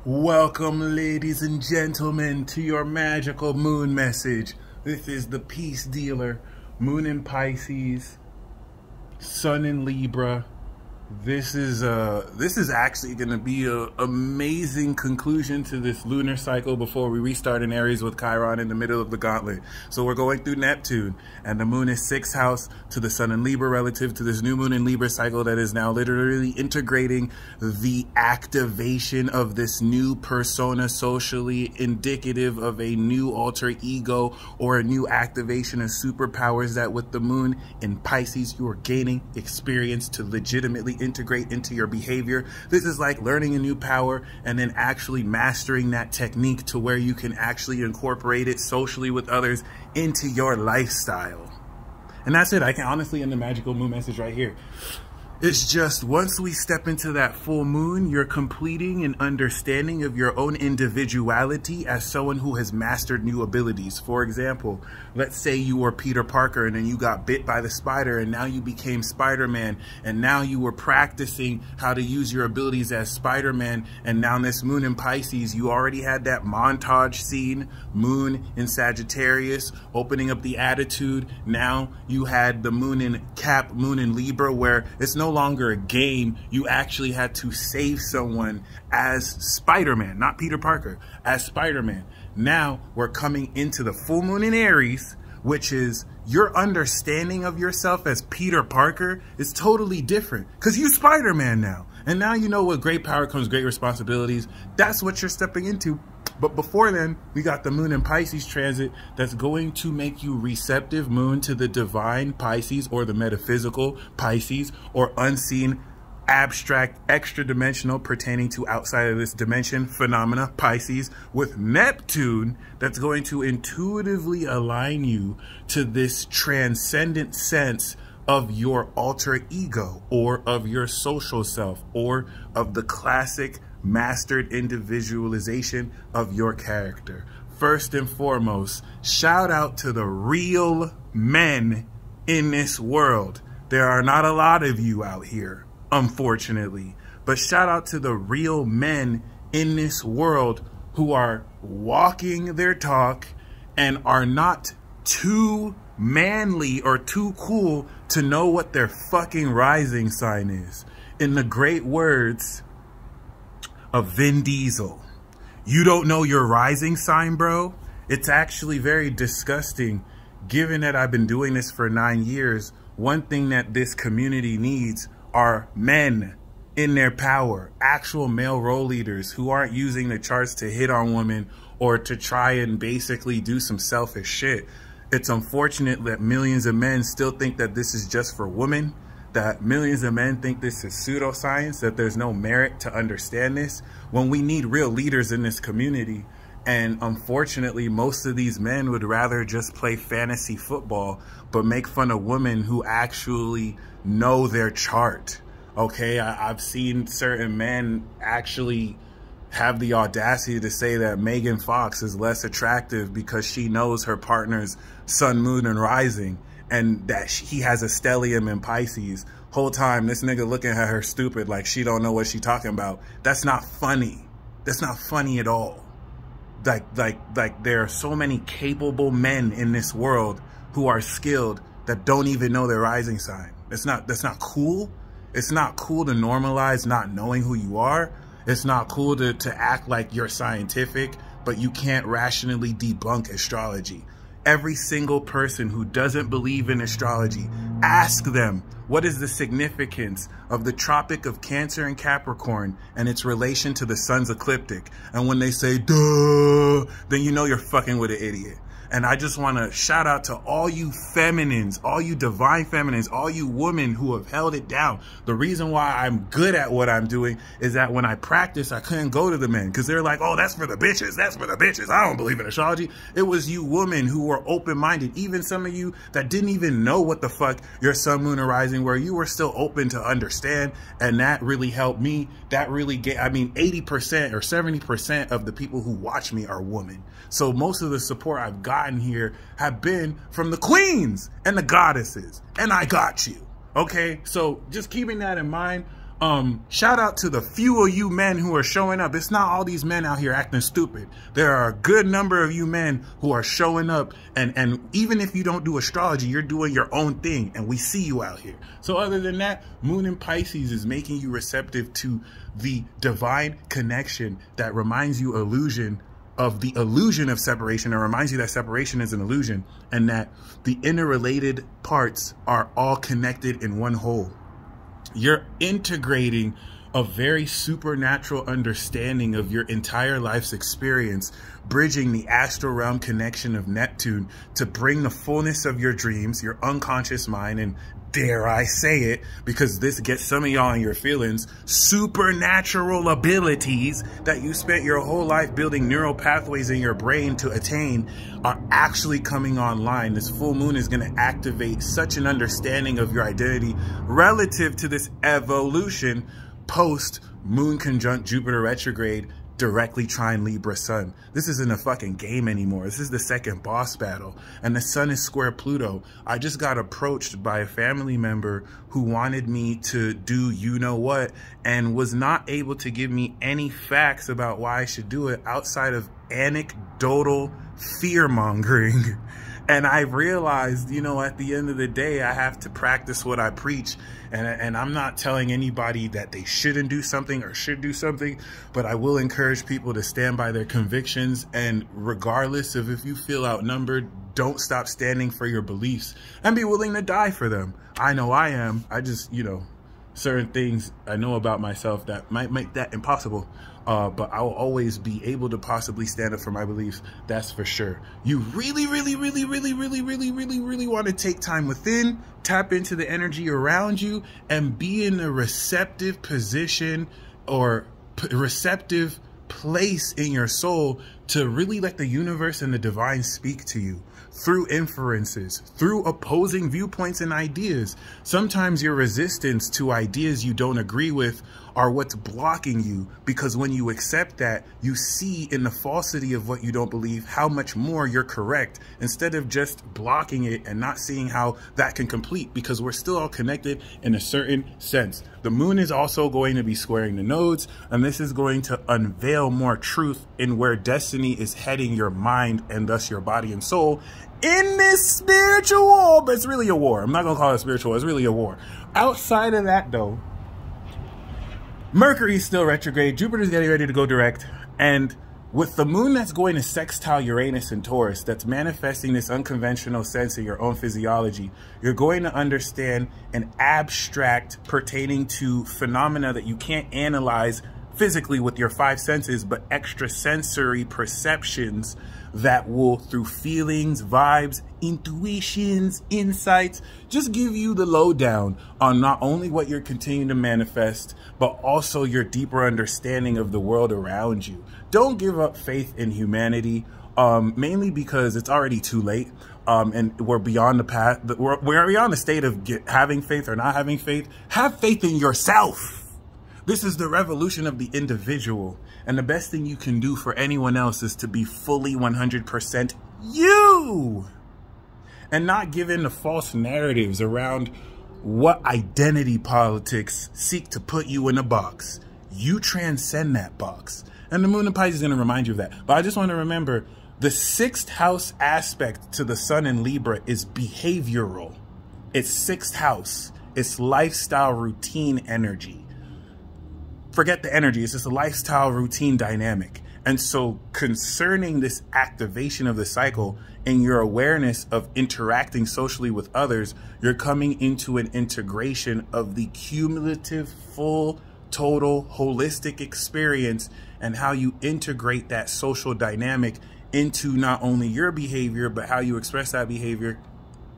Welcome, ladies and gentlemen, to your magical moon message. This is the peace dealer, moon in Pisces, sun in Libra. This is actually going to be an amazing conclusion to this lunar cycle before we restart in Aries with Chiron in the middle of the gauntlet. So we're going through Neptune, and the moon is 6th house to the sun in Libra relative to this new moon in Libra cycle that is now literally integrating the activation of this new persona, socially indicative of a new alter ego or a new activation of superpowers that with the moon in Pisces you are gaining experience to legitimately integrate into your behavior. This is like learning a new power and then actually mastering that technique to where you can actually incorporate it socially with others into your lifestyle. And that's it. I can honestly end the magical moon message right here. It's just once we step into that full moon, you're completing an understanding of your own individuality as someone who has mastered new abilities. For example, let's say you were Peter Parker and then you got bit by the spider and now you became Spider-Man, and now you were practicing how to use your abilities as Spider-Man, and now this moon in Pisces, you already had that montage scene, moon in Sagittarius, opening up the attitude. Now you had the moon in Cap, moon in Libra, where it's no longer a game. You actually had to save someone as Spider-Man, not Peter Parker, as Spider-Man. Now we're coming into the full moon in Aries, which is your understanding of yourself as Peter Parker is totally different because you Spider-Man now. And now you know with great power comes great responsibilities. That's what you're stepping into. But before then, we got the moon in Pisces transit that's going to make you receptive moon to the divine Pisces or the metaphysical Pisces or unseen, abstract, extra dimensional pertaining to outside of this dimension phenomena Pisces, with Neptune that's going to intuitively align you to this transcendent sense of your alter ego or of your social self or of the classic mastered individualization of your character. First and foremost, shout out to the real men in this world. There are not a lot of you out here, unfortunately, but shout out to the real men in this world who are walking their talk and are not too manly or too cool to know what their fucking rising sign is. In the great words of Vin Diesel, you don't know your rising sign, bro? It's actually very disgusting. Given that I've been doing this for 9 years, one thing that this community needs are men in their power, actual male role leaders who aren't using the charts to hit on women or to try and basically do some selfish shit. It's unfortunate that millions of men still think that this is just for women, that millions of men think this is pseudoscience, that there's no merit to understand this, when we need real leaders in this community. And unfortunately, most of these men would rather just play fantasy football, but make fun of women who actually know their chart. Okay, I've seen certain men actually have the audacity to say that Megan Fox is less attractive because she knows her partner's sun, moon, and rising, and that he has a stellium in Pisces. Whole time this nigga looking at her stupid like she don't know what she talking about. That's not funny. That's not funny at all. Like there are so many capable men in this world who are skilled that don't even know their rising sign. That's not cool. It's not cool to normalize not knowing who you are. It's not cool to act like you're scientific, but you can't rationally debunk astrology. Every single person who doesn't believe in astrology, ask them, what is the significance of the Tropic of Cancer and Capricorn and its relation to the sun's ecliptic? And when they say, duh, then you know you're fucking with an idiot. And I just want to shout out to all you feminines, all you divine feminines, all you women who have held it down. The reason why I'm good at what I'm doing is that when I practice, I couldn't go to the men because they're like, oh, that's for the bitches. That's for the bitches. I don't believe in astrology. It was you women who were open-minded. Even some of you that didn't even know what the fuck your sun, moon, and rising were, you were still open to understand. And that really helped me. That really gave, I mean, 80% or 70% of the people who watch me are women. So most of the support I've gotten here have been from the queens and the goddesses, and I got you. Okay, so just keeping that in mind, Shout out to the few of you men who are showing up. It's not all these men out here acting stupid. There are a good number of you men who are showing up, and even if you don't do astrology, you're doing your own thing, and we see you out here. So other than that, Moon in Pisces is making you receptive to the divine connection that reminds you of the illusion of separation, and reminds you that separation is an illusion, and that the interrelated parts are all connected in one whole. You're integrating a very supernatural understanding of your entire life's experience, bridging the astral realm connection of Neptune to bring the fullness of your dreams, your unconscious mind, and dare I say it, because this gets some of y'all in your feelings, supernatural abilities that you spent your whole life building neural pathways in your brain to attain are actually coming online. This full moon is going to activate such an understanding of your identity relative to this evolution post moon conjunct Jupiter retrograde directly trine Libra sun. This isn't a fucking game anymore. This is the second boss battle, and the sun is square Pluto. I just got approached by a family member who wanted me to do you know what, and was not able to give me any facts about why I should do it outside of anecdotal fear mongering. And I realized, you know, at the end of the day, I have to practice what I preach. And I'm not telling anybody that they shouldn't do something or should do something, but I will encourage people to stand by their convictions. And regardless of if you feel outnumbered, don't stop standing for your beliefs and be willing to die for them. I know I am. I just, you know, certain things I know about myself that might make that impossible. But I will always be able to possibly stand up for my beliefs. That's for sure. You really want to take time within, tap into the energy around you, and be in a receptive position or receptive place in your soul to really let the universe and the divine speak to you through inferences, through opposing viewpoints and ideas. Sometimes your resistance to ideas you don't agree with are what's blocking you, because when you accept that, you see in the falsity of what you don't believe how much more you're correct, instead of just blocking it and not seeing how that can complete, because we're still all connected in a certain sense. The moon is also going to be squaring the nodes, and this is going to unveil more truth in where destiny is heading your mind and thus your body and soul in this spiritual war. But it's really a war. I'm not gonna call it spiritual, it's really a war. Outside of that though, Mercury's still retrograde, Jupiter's getting ready to go direct, and with the moon that's going to sextile Uranus and Taurus, that's manifesting this unconventional sense in your own physiology, you're going to understand an abstract pertaining to phenomena that you can't analyze physically with your five senses, but extrasensory perceptions that will, through feelings, vibes, intuitions, insights, just give you the lowdown on not only what you're continuing to manifest, but also your deeper understanding of the world around you. Don't give up faith in humanity, mainly because it's already too late. And we're beyond the path, we're beyond the state of having faith or not having faith. Have faith in yourself. This is the revolution of the individual. And the best thing you can do for anyone else is to be fully 100% you. And not give in to false narratives around what identity politics seek to put you in a box. You transcend that box. And the moon in Pisces is going to remind you of that. But I just want to remember, the sixth house aspect to the sun in Libra is behavioral. It's sixth house. It's lifestyle routine energy. Forget the energy. It's just a lifestyle routine dynamic. And so concerning this activation of the cycle and your awareness of interacting socially with others, you're coming into an integration of the cumulative, full, total, holistic experience, and how you integrate that social dynamic into not only your behavior, but how you express that behavior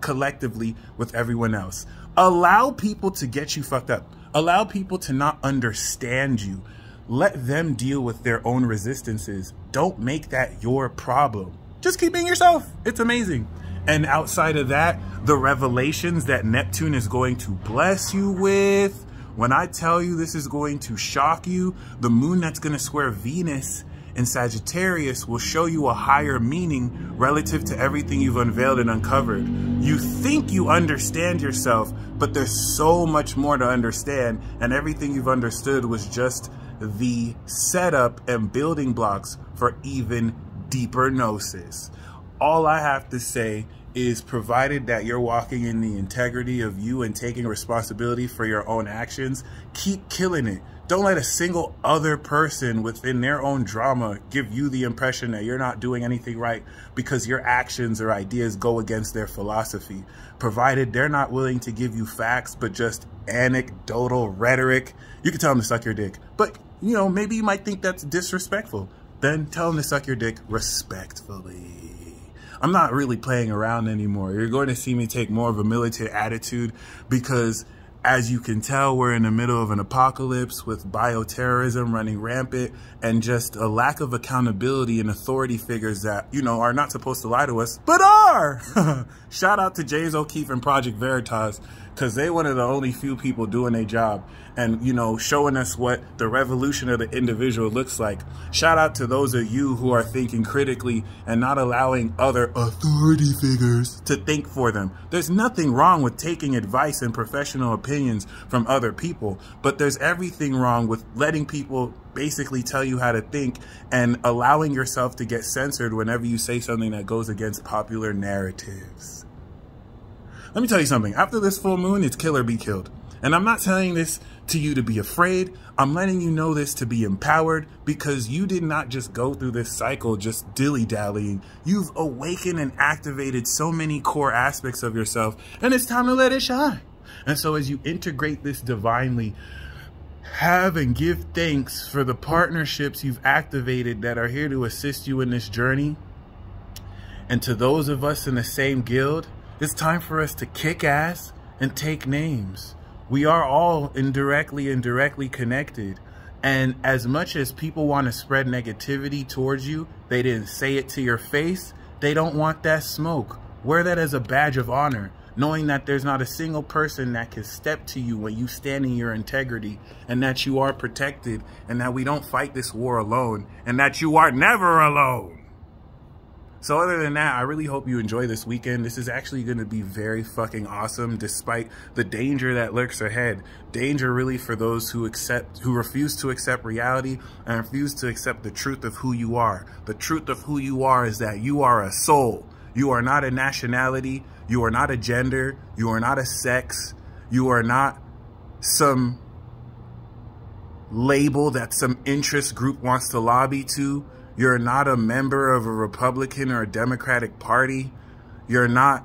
collectively with everyone else. Allow people to get you fucked up. Allow people to not understand you. Let them deal with their own resistances. Don't make that your problem. Just keep being yourself. It's amazing. And outside of that, the revelations that Neptune is going to bless you with, when I tell you this is going to shock you, the moon that's going to square Venus in Sagittarius will show you a higher meaning relative to everything you've unveiled and uncovered. You think you understand yourself, but there's so much more to understand, and everything you've understood was just the setup and building blocks for even deeper gnosis. All I have to say is, provided that you're walking in the integrity of you and taking responsibility for your own actions, keep killing it. Don't let a single other person within their own drama give you the impression that you're not doing anything right because your actions or ideas go against their philosophy. Provided they're not willing to give you facts, but just anecdotal rhetoric, you can tell them to suck your dick. But, you know, maybe you might think that's disrespectful. Then tell them to suck your dick respectfully. I'm not really playing around anymore. You're going to see me take more of a militant attitude because, as you can tell, we're in the middle of an apocalypse with bioterrorism running rampant and just a lack of accountability and authority figures that, you know, are not supposed to lie to us, but are. Shout out to James O'Keefe and Project Veritas, because they one of the only few people doing their job and, you know, showing us what the revolution of the individual looks like. Shout out to those of you who are thinking critically and not allowing other authority figures to think for them. There's nothing wrong with taking advice and professional opinions from other people, but there's everything wrong with letting people basically tell you how to think and allowing yourself to get censored whenever you say something that goes against popular narratives. Let me tell you something. After this full moon, it's kill or be killed. And I'm not telling this to you to be afraid. I'm letting you know this to be empowered, because you did not just go through this cycle just dilly-dallying. You've awakened and activated so many core aspects of yourself, and it's time to let it shine. And so as you integrate this divinely, have and give thanks for the partnerships you've activated that are here to assist you in this journey. And to those of us in the same guild, it's time for us to kick ass and take names. We are all indirectly and directly connected. And as much as people want to spread negativity towards you, they didn't say it to your face. They don't want that smoke. Wear that as a badge of honor, knowing that there's not a single person that can step to you when you stand in your integrity, and that you are protected, and that we don't fight this war alone, and that you are never alone. So other than that, I really hope you enjoy this weekend. This is actually going to be very fucking awesome, despite the danger that lurks ahead. Danger really for those who refuse to accept reality and refuse to accept the truth of who you are. The truth of who you are is that you are a soul. You are not a nationality. You are not a gender. You are not a sex. You are not some label that some interest group wants to lobby to. You're not a member of a Republican or a Democratic Party. You're not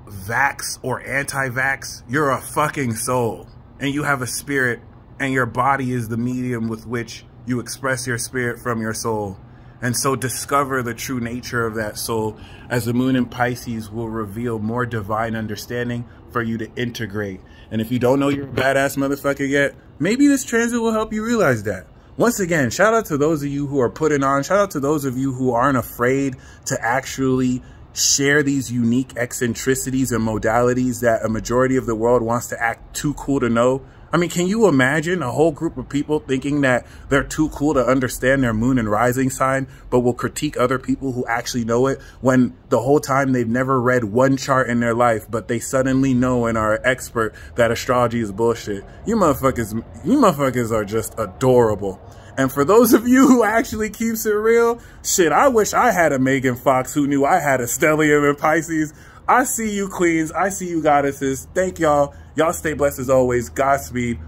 vax or anti-vax. You're a fucking soul, and you have a spirit, and your body is the medium with which you express your spirit from your soul. And so discover the true nature of that soul, as the moon in Pisces will reveal more divine understanding for you to integrate. And if you don't know you're a badass motherfucker yet, maybe this transit will help you realize that. Once again, shout out to those of you who are putting on, shout out to those of you who aren't afraid to actually share these unique eccentricities and modalities that a majority of the world wants to act too cool to know. I mean, can you imagine a whole group of people thinking that they're too cool to understand their moon and rising sign, but will critique other people who actually know it, when the whole time they've never read one chart in their life, but they suddenly know and are an expert that astrology is bullshit? You motherfuckers are just adorable. And for those of you who actually keeps it real, shit, I wish I had a Megan Fox who knew I had a stellium in Pisces. I see you, queens. I see you, goddesses. Thank y'all. Y'all stay blessed as always. Godspeed.